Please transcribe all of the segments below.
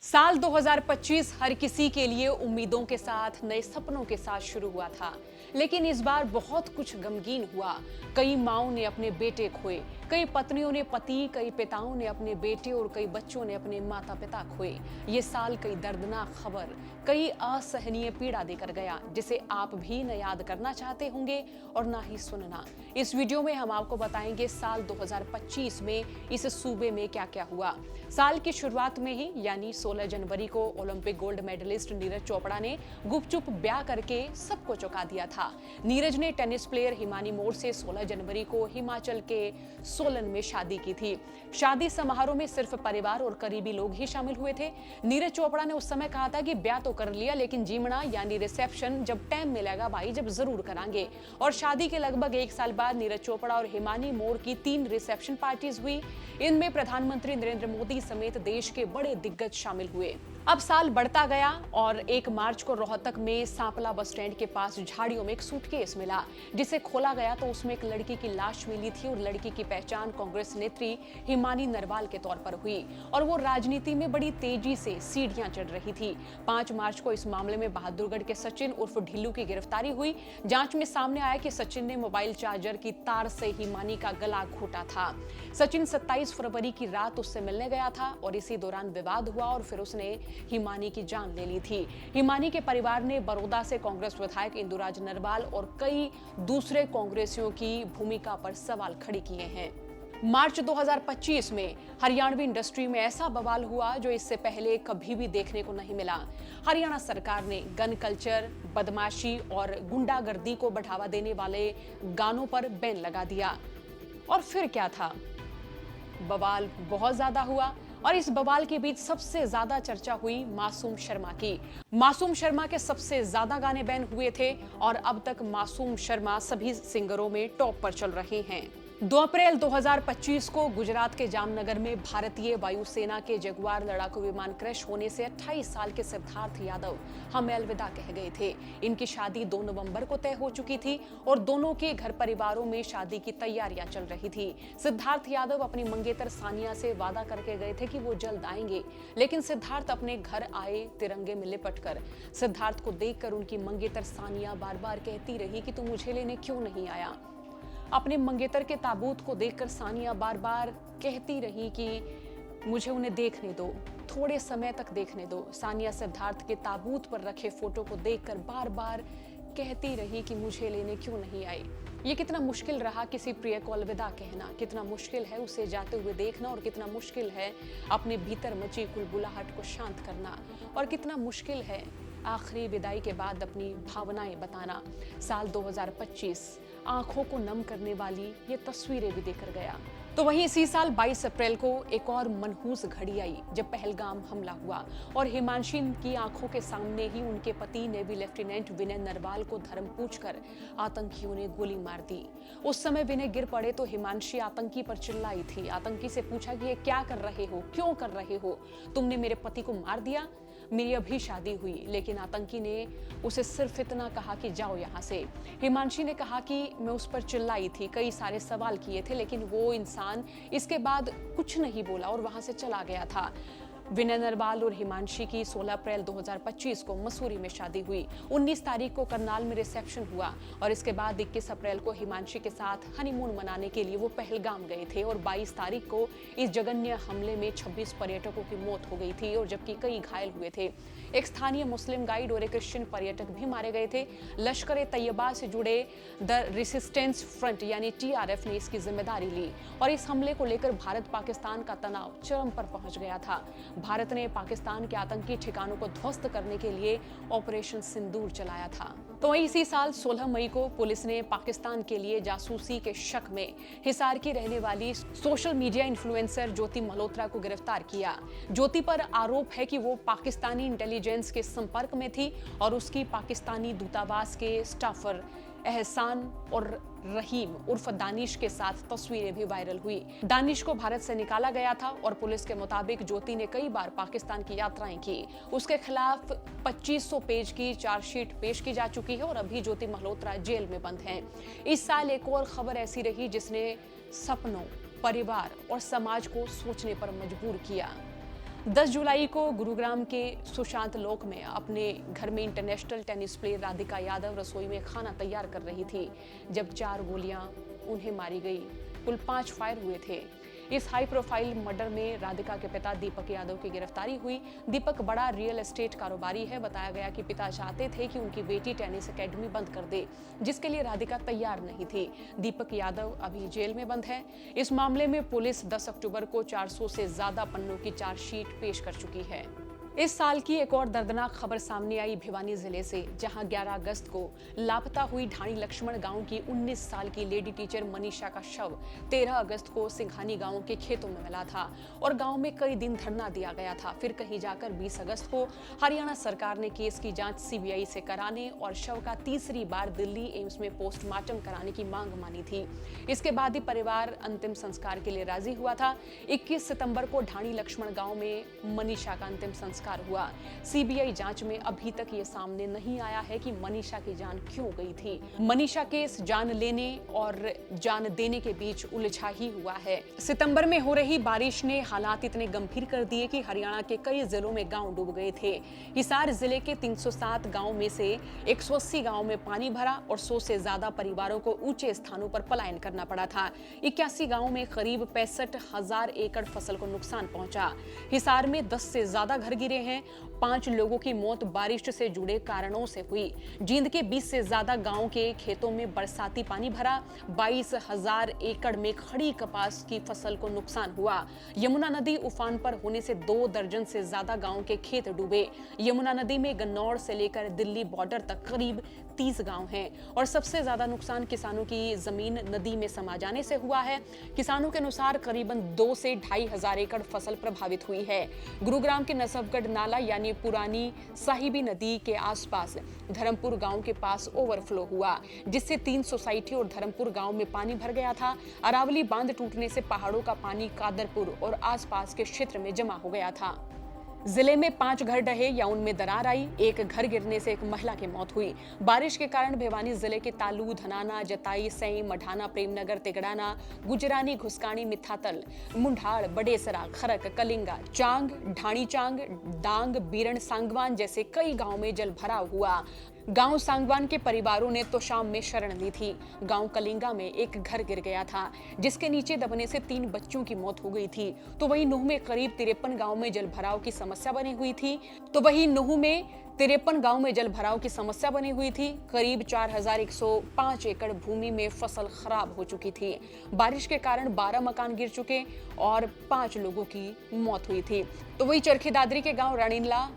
साल 2025 हर किसी के लिए उम्मीदों के साथ, नए सपनों के साथ शुरू हुआ था, लेकिन इस बार बहुत कुछ गमगीन हुआ। कई माओं ने अपने बेटे खोए, कई पत्नियों ने पति, कई पिताओं ने अपने बेटे और कई बच्चों ने अपने माता पिता खोए। ये साल कई दर्दनाक खबर, कई असहनीय पीड़ा देकर गया, जिसे आप भी न याद करना चाहते होंगे और ना ही सुनना। इस वीडियो में हम आपको बताएंगे साल 2025 में इस सूबे में क्या क्या हुआ। साल की शुरुआत में ही यानी 16 जनवरी को Olympic gold medalist Neeraj Chopra ने गुपचुप ब्याह करके सबको चौंका दिया था। नीरज ने टेनिस प्लेयर हिमानी मोर से 16 जनवरी को हिमाचल के सोलन में शादी की थी। शादी समारोह में सिर्फ परिवार और करीबी लोग ही शामिल हुए थे। नीरज चोपड़ा ने उस समय कहा था कि ब्याह तो कर लिया, लेकिन जीमना यानी रिसेप्शन जब टाइम मिलेगा भाई, जब जरूर करांगे। और शादी के लगभग एक साल बाद नीरज चोपड़ा और हिमानी मोर की 3 रिसेप्शन पार्टीज हुई। इनमें प्रधानमंत्री नरेंद्र मोदी समेत देश के बड़े दिग्गज शामिल हुए। अब साल बढ़ता गया और 1 मार्च को रोहतक में सांपला बस स्टैंड के पास झाड़ियों में एक सूटकेस मिला, जिसे खोला गया तो उसमें एक लड़की की लाश मिली थी और लड़की की पहचान कांग्रेस नेत्री हिमानी नरवाल के तौर पर हुई और वो राजनीति में बड़ी तेजी से सीढ़ियां चढ़ रही थी। 5 मार्च को इस मामले में बहादुरगढ़ के सचिन उर्फ ढिल्लू की गिरफ्तारी हुई। जांच में सामने आया कि सचिन ने मोबाइल चार्जर की तार से हिमानी का गला घोटा था। सचिन 27 फरवरी की रात उससे मिलने गया था और इसी दौरान विवाद हुआ और फिर उसने हिमानी की जान ले ली थी। हिमानी के परिवार ने बड़ौदा से कांग्रेस विधायक इंदुराज नरवाल और कई दूसरे कांग्रेसियों की भूमिका पर सवाल खड़े किए हैं। मार्च 2025 में हरियाणवी इंडस्ट्री में ऐसा बवाल हुआ जो इससे पहले कभी भी देखने को नहीं मिला। हरियाणा सरकार ने गन कल्चर, बदमाशी और गुंडागर्दी को बढ़ावा देने वाले गानों पर बैन लगा दिया। और फिर क्या था, बवाल बहुत ज्यादा हुआ और इस बवाल के बीच सबसे ज्यादा चर्चा हुई मासूम शर्मा की। मासूम शर्मा के सबसे ज्यादा गाने बैन हुए थे और अब तक मासूम शर्मा सभी सिंगरों में टॉप पर चल रहे हैं। 2 अप्रैल 2025 को गुजरात के जामनगर में भारतीय वायुसेना के जगुआर लड़ाकू विमान क्रैश होने से 28 साल के सिद्धार्थ यादव हमें अलविदा कह गए थे। इनकी शादी 2 नवंबर को तय हो चुकी थी और दोनों के घर परिवारों में शादी की तैयारियां चल रही थी। सिद्धार्थ यादव अपनी मंगेतर सानिया से वादा करके गए थे कि वो जल्द आएंगे, लेकिन सिद्धार्थ अपने घर आए तिरंगे में लिपटकर। सिद्धार्थ को देखकर उनकी मंगेतर सानिया बार बार कहती रही कि तू मुझे लेने क्यों नहीं आया। अपने मंगेतर के ताबूत को देखकर सानिया बार बार कहती रही कि मुझे उन्हें देखने दो, थोड़े समय तक देखने दो। सानिया सिद्धार्थ के ताबूत पर रखे फोटो को देखकर बार बार कहती रही कि मुझे लेने क्यों नहीं आई। ये कितना मुश्किल रहा किसी प्रिय को अलविदा कहना, कितना मुश्किल है उसे जाते हुए देखना और कितना मुश्किल है अपने भीतर मची कुलबुलाहट को शांत करना और कितना मुश्किल है आखिरी विदाई के बाद अपनी भावनाएं बताना। साल 2025 आंखों को नम करने वाली ये तस्वीरें भी देकर गया। तो वहीं इसी साल 22 अप्रैल को एक और मनहूस घड़ी आई जब पहलगाम हमला हुआ और हिमांशी की आंखों के सामने ही उनके पति नेवी लेफ्टिनेंट विनय नरवाल को धर्म पूछकर आतंकियों ने गोली मार दी। उस समय विनय गिर पड़े तो हिमांशी आतंकी पर चिल्लाई थी। आतंकी से पूछा कि ये क्या कर रहे हो, क्यों कर रहे हो, तुमने मेरे पति को मार दिया, मेरी अभी शादी हुई। लेकिन आतंकी ने उसे सिर्फ इतना कहा कि जाओ यहाँ से। हिमांशी ने कहा कि मैं उस पर चिल्लाई थी, कई सारे सवाल किए थे, लेकिन वो इंसान इसके बाद कुछ नहीं बोला और वहां से चला गया था। विनय नरवाल और हिमांशी की 16 अप्रैल 2025 को मसूरी में शादी हुई। 19 तारीख को करनाल में रिसेप्शन हुआ और इसके बाद 21 अप्रैल को हिमांशी के साथ हनीमून मनाने के लिए वो पहलगाम गए थे और 22 तारीख को इस जघन्य हमले में 26 पर्यटकों की मौत हो गई थी और जबकि कई घायल हुए थे। एक स्थानीय मुस्लिम गाइड और एक क्रिश्चियन पर्यटक भी मारे गए थे। लश्कर ए तैयबा से जुड़े द रेसिस्टेंस फ्रंट यानी TRF ने इसकी जिम्मेदारी ली और इस हमले को लेकर भारत पाकिस्तान का तनाव चरम पर पहुंच गया था। भारत ने पाकिस्तान के आतंकी ठिकानों को ध्वस्त करने के लिए ऑपरेशन सिंदूर चलाया था। तो इसी साल 16 मई को पुलिस ने पाकिस्तान के लिए जासूसी के शक में हिसार की रहने वाली सोशल मीडिया इन्फ्लुएंसर ज्योति मल्होत्रा को गिरफ्तार किया। ज्योति पर आरोप है कि वो पाकिस्तानी इंटेलिजेंस के संपर्क में थी और उसकी पाकिस्तानी दूतावास के स्टाफर एहसान और रहीम उर्फ दानिश के साथ तस्वीरें भी वायरल हुई। दानिश को भारत से निकाला गया था और पुलिस के मुताबिक ज्योति ने कई बार पाकिस्तान की यात्राएं की। उसके खिलाफ 2500 पेज की चार्जशीट पेश की जा चुकी है और अभी ज्योति मल्होत्रा जेल में बंद हैं। इस साल एक और खबर ऐसी रही जिसने सपनों, परिवार और समाज को सोचने पर मजबूर किया। 10 जुलाई को गुरुग्राम के सुशांत लोक में अपने घर में international tennis player Radhika Yadav रसोई में खाना तैयार कर रही थी जब 4 गोलियां उन्हें मारी गई। कुल 5 फायर हुए थे। इस हाई प्रोफाइल मर्डर में राधिका के पिता दीपक यादव की गिरफ्तारी हुई। दीपक बड़ा रियल एस्टेट कारोबारी है। बताया गया कि पिता चाहते थे कि उनकी बेटी टेनिस एकेडमी बंद कर दे, जिसके लिए राधिका तैयार नहीं थी। दीपक यादव अभी जेल में बंद है। इस मामले में पुलिस 10 अक्टूबर को 400 से ज्यादा पन्नों की चार्जशीट पेश कर चुकी है। इस साल की एक और दर्दनाक खबर सामने आई भिवानी जिले से, जहां 11 अगस्त को लापता हुई ढाणी लक्ष्मण गांव की 19 साल की लेडी टीचर मनीषा का शव 13 अगस्त को सिंघानी गांव के खेतों में मिला था और गांव में कई दिन धरना दिया गया था। फिर कहीं जाकर 20 अगस्त को हरियाणा सरकार ने केस की जांच सीबीआई से कराने और शव का तीसरी बार दिल्ली एम्स में पोस्टमार्टम कराने की मांग मानी थी। इसके बाद ही परिवार अंतिम संस्कार के लिए राजी हुआ था। 21 सितंबर को ढाणी लक्ष्मण गांव में मनीषा का अंतिम संस्कार हुआ। सीबीआई जांच में अभी तक ये सामने नहीं आया है कि मनीषा की जान क्यों गई थी। मनीषा केस जान लेने और जान देने के बीच उलझा ही हुआ है। सितंबर में हो रही बारिश ने हालात इतने गंभीर कर दिए कि हरियाणा के कई जिलों में गांव डूब गए थे। हिसार जिले के 307 गांव में से 180 गांव में पानी भरा और 100 से ज्यादा परिवारों को ऊंचे स्थानों पर पलायन करना पड़ा था। 81 गांव में करीब 65,000 एकड़ फसल को नुकसान पहुंचा। हिसार में 10 से ज्यादा घर गिरे हैं। 5 लोगों की मौत बारिश से जुड़े कारणों से हुई। जींद के 20 से ज्यादा गांव के खेतों में बरसाती पानी भरा। 22,000 एकड़ में खड़ी कपास की फसल को नुकसान हुआ। यमुना नदी उफान पर होने से 2 दर्जन से ज्यादा गांव के खेत डूबे। यमुना नदी में गन्नौर से लेकर दिल्ली बॉर्डर तक करीब 30 गांव हैं और सबसे ज्यादा नुकसान किसानों की जमीन नदी में समा जाने से हुआ है। किसानों के अनुसार करीबन 2 से 2,500 एकड़ फसल प्रभावित हुई है। गुरुग्राम के नसबगढ़ नाला यानी पुरानी साहिबी नदी के आसपास धर्मपुर गांव के पास ओवरफ्लो हुआ, जिससे 3 सोसाइटी और धर्मपुर गांव में पानी भर गया था। अरावली बांध टूटने से पहाड़ों का पानी कादरपुर और आसपास के क्षेत्र में जमा हो गया था। जिले में 5 घर ढहे या उनमें दरार आई। एक घर गिरने से एक महिला की मौत हुई। बारिश के कारण भिवानी जिले के तालू, धनाना, जताई, सई, मढाना, प्रेमनगर, तिगड़ाना, गुजरानी, घुसकानी, मिथातल, मुंढाड़, बडेसरा, खरक, कलिंगा, चांग, ढाणी चांग, डांग, बीरण, सांगवान जैसे कई गांव में जल भराव हुआ। गांव सांगवान के परिवारों ने तो शाम में शरण ली थी। गांव कलिंगा में एक घर गिर गया था, जिसके नीचे दबने से 3 बच्चों की मौत हो गई थी। तो वहीं नूह में करीब 53 गांव में जल भराव की समस्या बनी हुई थी। करीब 4,105 एकड़ भूमि में फसल खराब हो चुकी थी। बारिश के कारण 12 मकान गिर चुके और 5 लोगों की मौत हुई थी। तो वही चरखी दादरी के गांव रणीला,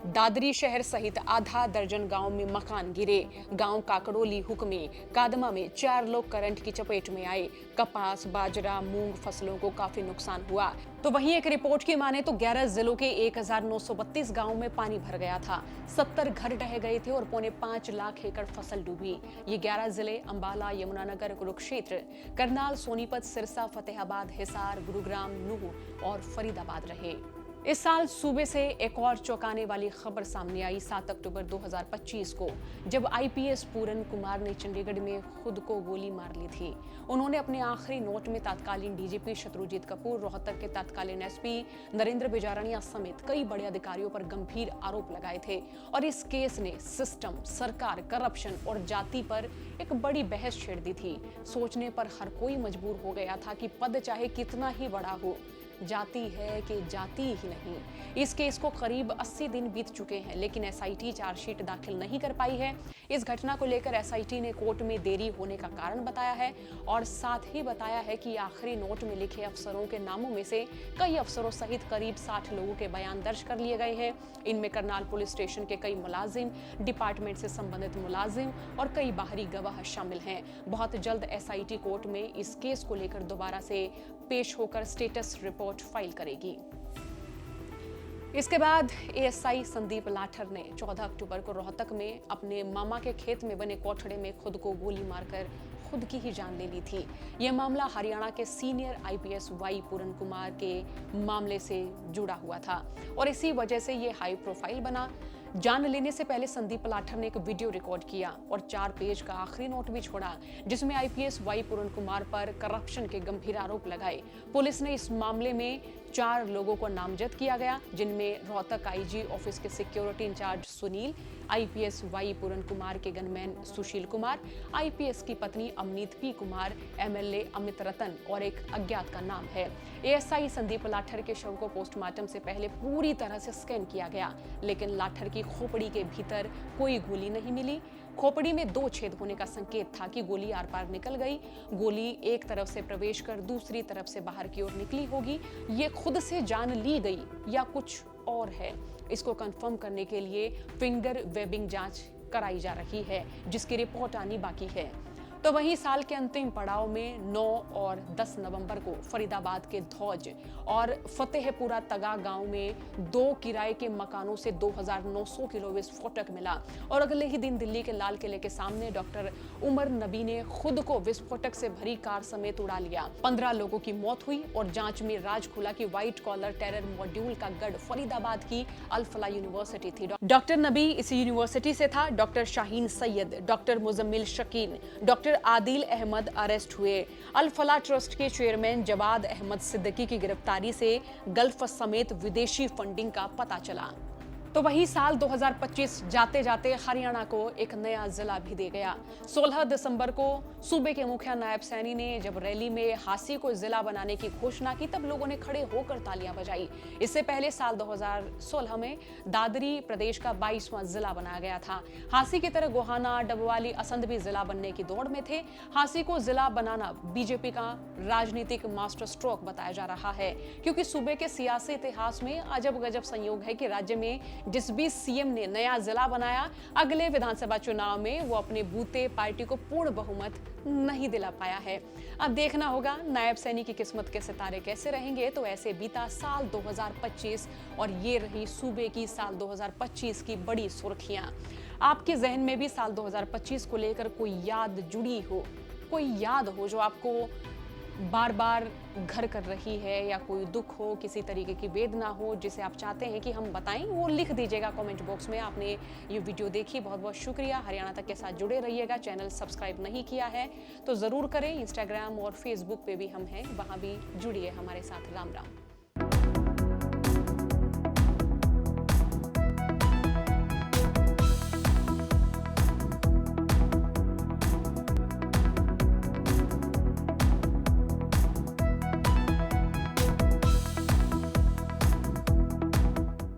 दादरी शहर सहित आधा दर्जन गांव में मकान गिरे। गांव काकड़ोली, हुक्मे, कादमा में 4 लोग करंट की चपेट में आए। कपास, बाजरा, मूंग फसलों को काफी नुकसान हुआ। तो वहीं एक रिपोर्ट की माने तो 11 जिलों के 1,932 गांव में पानी भर गया था। 70 घर ढह गए थे और 5.25 लाख एकड़ फसल डूबी। ये 11 जिले अंबाला, यमुनानगर, कुरुक्षेत्र, करनाल, सोनीपत, सिरसा, फतेहाबाद, हिसार, गुरुग्राम, नूह और फरीदाबाद रहे। इस साल सूबे से एक और चौंकाने वाली खबर सामने आई 7 अक्टूबर 2025 को, जब आईपीएस पूरन कुमार ने चंडीगढ़ में खुद को गोली मार ली थी। उन्होंने अपने आखिरी नोट में तत्कालीन डीजीपी शत्रुजीत कपूर, रोहतक के तत्कालीन एसपी नरेंद्र बिजारनिया समेत कई बड़े अधिकारियों पर गंभीर आरोप लगाए थे और इस केस ने सिस्टम, सरकार, करप्शन और जाति पर एक बड़ी बहस छेड़ दी थी। सोचने पर हर कोई मजबूर हो गया था कि पद चाहे कितना ही बड़ा हो, जाति है कि जाति ही नहीं। इस केस को करीब 80 दिन बीत चुके हैं, लेकिन एसआईटी चार्जशीट दाखिल नहीं कर पाई है। इस घटना को लेकर एसआईटी ने कोर्ट में देरी होने का कारण बताया है और साथ ही बताया है कि आखिरी नोट में लिखे अफसरों के नामों में से कई अफसरों सहित करीब 60 लोगों के बयान दर्ज कर लिए गए हैं। इनमें करनाल पुलिस स्टेशन के कई मुलाजिम, डिपार्टमेंट से संबंधित मुलाजिम और कई बाहरी गवाह शामिल हैं। बहुत जल्द एसआईटी कोर्ट में इस केस को लेकर दोबारा से पेश होकर स्टेटस रिपोर्ट फाइल करेगी। इसके बाद एएसआई संदीप लाठर ने 14 अक्टूबर को रोहतक में अपने मामा के खेत में बने कोठड़े में खुद को गोली मारकर खुद की ही जान ले ली थी। यह मामला हरियाणा के senior IPS Y Puran Kumar के मामले से जुड़ा हुआ था और इसी वजह से ये हाई प्रोफाइल बना। जान लेने से पहले संदीप लाठर ने एक वीडियो रिकॉर्ड किया और 4 पेज का आखिरी नोट भी छोड़ा, जिसमें आईपीएस वाई पूरन कुमार पर करप्शन के गंभीर आरोप लगाए। पुलिस ने इस मामले में 4 लोगों को नामजद किया गया, जिनमें रोहतक आईजी ऑफिस के security in charge Sunil, IPS Y Puran Kumar के गनमैन सुशील कुमार, आईपीएस की पत्नी अमनीत पी कुमार, एमएलए अमित रतन और एक अज्ञात का नाम है। एएसआई संदीप लाठर के शव को पोस्टमार्टम से पहले पूरी तरह से स्कैन किया गया, लेकिन लाठर की खोपड़ी के भीतर कोई गोली नहीं मिली। खोपड़ी में 2 छेद होने का संकेत था कि गोली आर पार निकल गई। गोली एक तरफ से प्रवेश कर दूसरी तरफ से बाहर की ओर निकली होगी। ये खुद से जान ली गई या कुछ और है, इसको कंफर्म करने के लिए फिंगर वेबिंग जांच कराई जा रही है, जिसकी रिपोर्ट आनी बाकी है। तो वहीं साल के अंतिम पड़ाव में 9 और 10 नवंबर को फरीदाबाद के धौज और फतेहपुरा तगा गांव में 2 किराए के मकानों से 2900 किलो विस्फोटक मिला और अगले ही दिन दिल्ली के लाल किले के सामने डॉक्टर उमर नबी ने खुद को विस्फोटक से भरी कार समेत उड़ा लिया। 15 लोगों की मौत हुई और जांच में राज खुला कि व्हाइट कॉलर टेरर मॉड्यूल का गढ़ फरीदाबाद की अल फला यूनिवर्सिटी थी। डॉक्टर नबी इसी यूनिवर्सिटी से था। Doctor Shaheen Syed, doctor Muzammil Shakeen, doctor Adil Ahmad arrest हुए। अल फला ट्रस्ट के चेयरमैन जवाद अहमद सिद्दीकी की गिरफ्तारी से गल्फ समेत विदेशी फंडिंग का पता चला। तो वही साल 2025 जाते जाते हरियाणा को एक नया जिला भी दे गया। 16 दिसंबर को सूबे के मुखिया नायब सैनी ने जब रैली में हांसी को जिला बनाने की घोषणा की, तब लोगों ने खड़े होकर तालियां बजाई। इससे पहले साल 2016 में दादरी प्रदेश का 22वां जिला बनाया गया था। हांसी की तरह गोहाना, डबवाली, असंध भी जिला बनने की दौड़ में थे। हांसी को जिला बनाना बीजेपी का राजनीतिक मास्टर स्ट्रोक बताया जा रहा है, क्योंकि सूबे के सियासी इतिहास में अजब गजब संयोग है कि राज्य में जिस भी सीएम ने नया जिला बनाया, अगले विधानसभा चुनाव में वो अपने बूते पार्टी को पूर्ण बहुमत नहीं दिला पाया है। अब देखना होगा नायब सैनी की किस्मत के सितारे कैसे रहेंगे। तो ऐसे बीता साल 2025 और ये रही सूबे की साल 2025 की बड़ी सुर्खियां। आपके जहन में भी साल 2025 को लेकर कोई याद जुड़ी हो, कोई याद हो जो आपको बार बार घर कर रही है, या कोई दुख हो, किसी तरीके की वेदना हो जिसे आप चाहते हैं कि हम बताएं, वो लिख दीजिएगा कमेंट बॉक्स में। आपने ये वीडियो देखी, बहुत बहुत शुक्रिया। हरियाणा तक के साथ जुड़े रहिएगा। चैनल सब्सक्राइब नहीं किया है तो जरूर करें। इंस्टाग्राम और फेसबुक पे भी हम हैं, वहां भी जुड़िए हमारे साथ। राम राम।